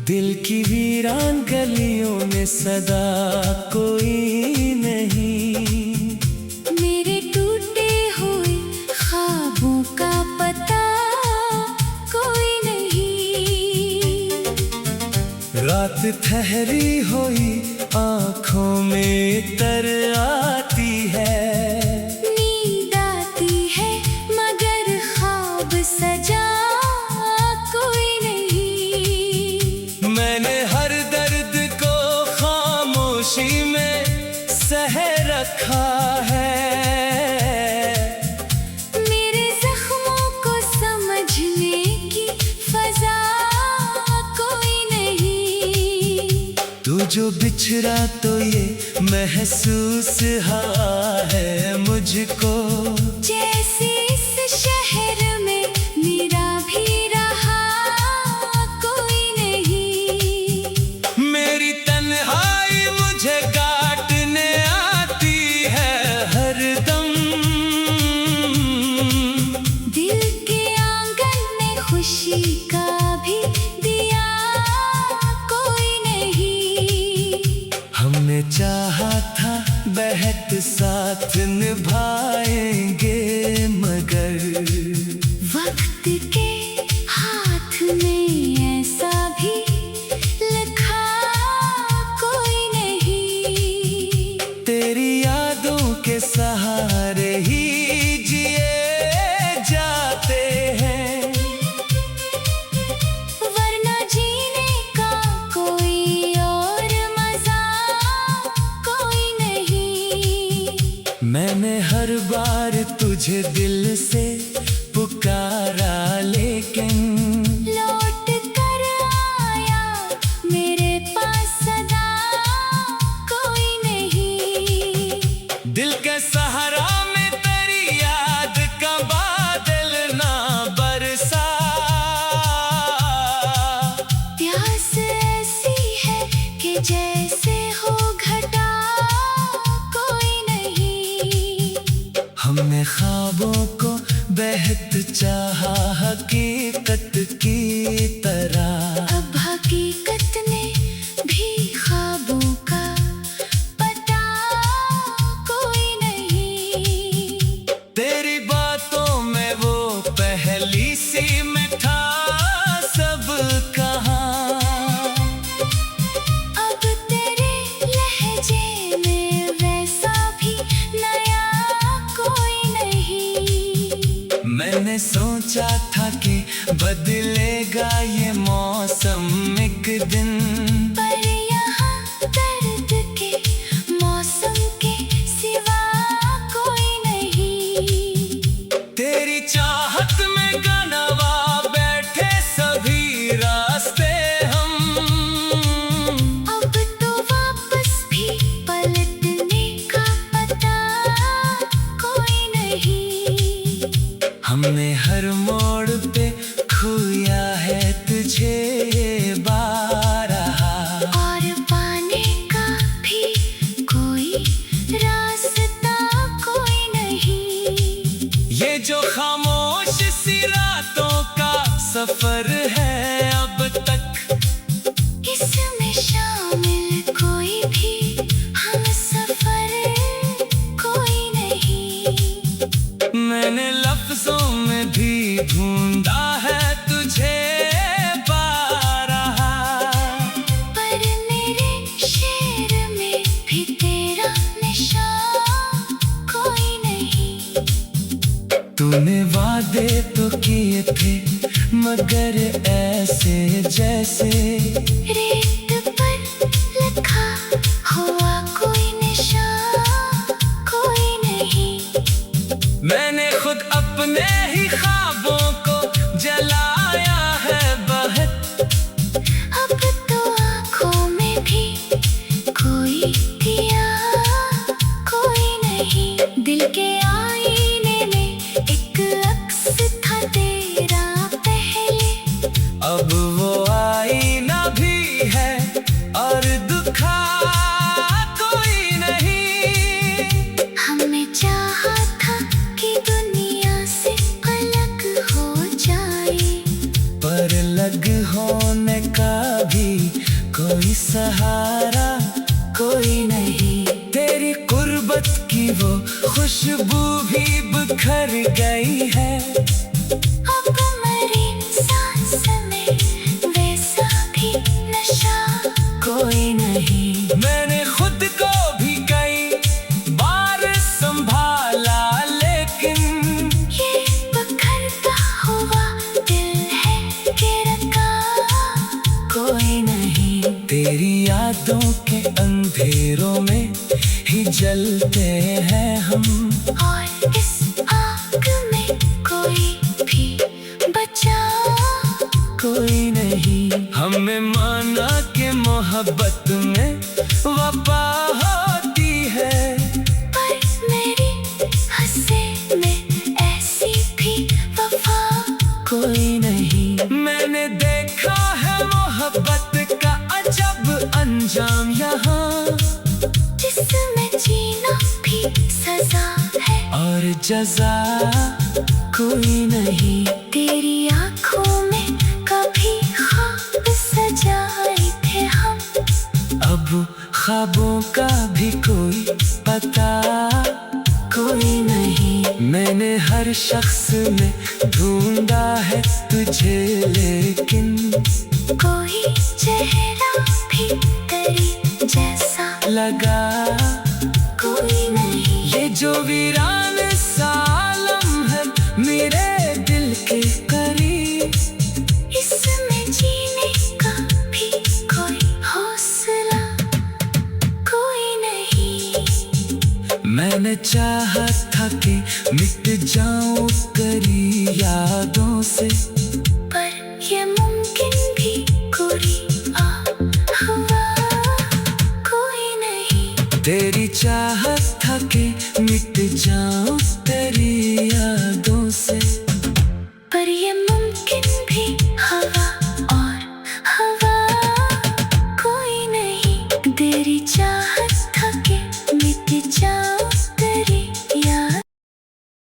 दिल की वीरान गलियों में सदा कोई नहीं, मेरे टूटे हुए ख्वाबों का पता कोई नहीं। रात ठहरी हुई आँखों में तर आती है, नींद आती है मगर ख्वाब सजा कोई नहीं। मैंने हर दर्द को खामोशी में सह रखा है, मेरे जख्मों को समझने की फजा कोई नहीं। तू जो बिछड़ा तो ये महसूस है मुझको, जैसे इस शहर में मेरा भी रहा कोई नहीं। मेरी तन्हाई मुझे काटने आती है हरदम, दिल के आंगन में खुशी का भी दिया कोई नहीं। हमने चाहा था बहत साथ निभाएंगे, मगर वक्त के हाथ में ऐसा भी लिखा कोई नहीं। तेरी यादों के सहारे ही जिए जाते हैं, वरना जीने का कोई और मजा कोई नहीं। मैंने हर बार तुझे दिल से पुकारा, लेकिन लौट कर आया मेरे पास सदा कोई नहीं। दिल के सहारा में तेरी याद का बादल ना बरसा। प्यास ऐसी है कि जैसे हो घटा कोई नहीं। हमने ख्वाबों को बेहद चाहा हकीकत की तरह, अब हकीकत ने भी ख्वाबों का पता कोई नहीं। तेरी बातों में वो पहली सी मिठास सब कहाँ, अब तेरे लहजे में वैसा भी नया कोई नहीं। मैंने सोचा था कि बदलेगा ये मौसम एक दिन, पर यहाँ दर्द के मौसम के सिवा कोई नहीं। तेरी चाहत में गनवा बैठे सभी रास्ते हम, अब तो वापस भी पलटने का पता कोई नहीं। हमने हर मोड़ पे खोया है तुझे बारहा, और पाने का भी कोई रास्ता कोई नहीं। ये जो खामोश सी रातों का सफर है अब तक, इसमें शामिल कोई भी हम सफर कोई नहीं। मैंने लफ्जों में भी ढूंढा है तुझे बारहा, पर मेरे शेर में भी तेरा निशान कोई नहीं। तूने वादे तो किए थे मगर ऐसे जैसे रेत पर लिखा हुआ कोई निशान कोई नहीं। मैंने खुद अपने ही ख्वाबों को जलाया है बहुत, अब तो आँखों में भी कोई दिया कोई नहीं। दिल के आईने में एक अक्स था तेरा पहले, अब वो आईना भी है और दुखा कोई नहीं। हमने चाहा था कि दुनिया से अलग हो जाए, पर अलग होने का भी कोई सहारा कोई नहीं। तेरी कुर्बत की वो खुशबू भी बिखर गई है। अब मेरी सांस में वैसा भी नशा कोई नहीं। मैंने खुद को भी कई बार संभाला, लेकिन ये बिखरता हुआ दिल है गिरता कोई नहीं। तेरी यादों के अंधेरों में ही जलते हैं हम, और इस आग में कोई भी बचा कोई नहीं। हमने माना कि मोहब्बत में वफा होती है, पर मेरी हंसे में ऐसी भी वफा कोई नहीं। मैंने देखा है मोहब्बत का अजब अंजाम यहाँ, जिसमें जीना भी सजा है और जजा कोई नहीं। तेरी आँखों में कभी ख्वाब सजाए थे हम, अब ख्वाबों का भी कोई पता कोई नहीं। मैंने हर शख्स में ढूंढा है तुझे, लेकिन कोई चेहरा भी तेरी जैसा लगा कोई नहीं। ये जो वीरान सालम है मेरे दिल के करीब, इसमें जीने का भी कोई हौसला कोई नहीं। मैंने चाहा था कि मिट जाऊं तेरी यादों से, पर ये मुमकिन भी कोई हवा कोई नहीं। तेरी चाहत था कि मिट जाऊं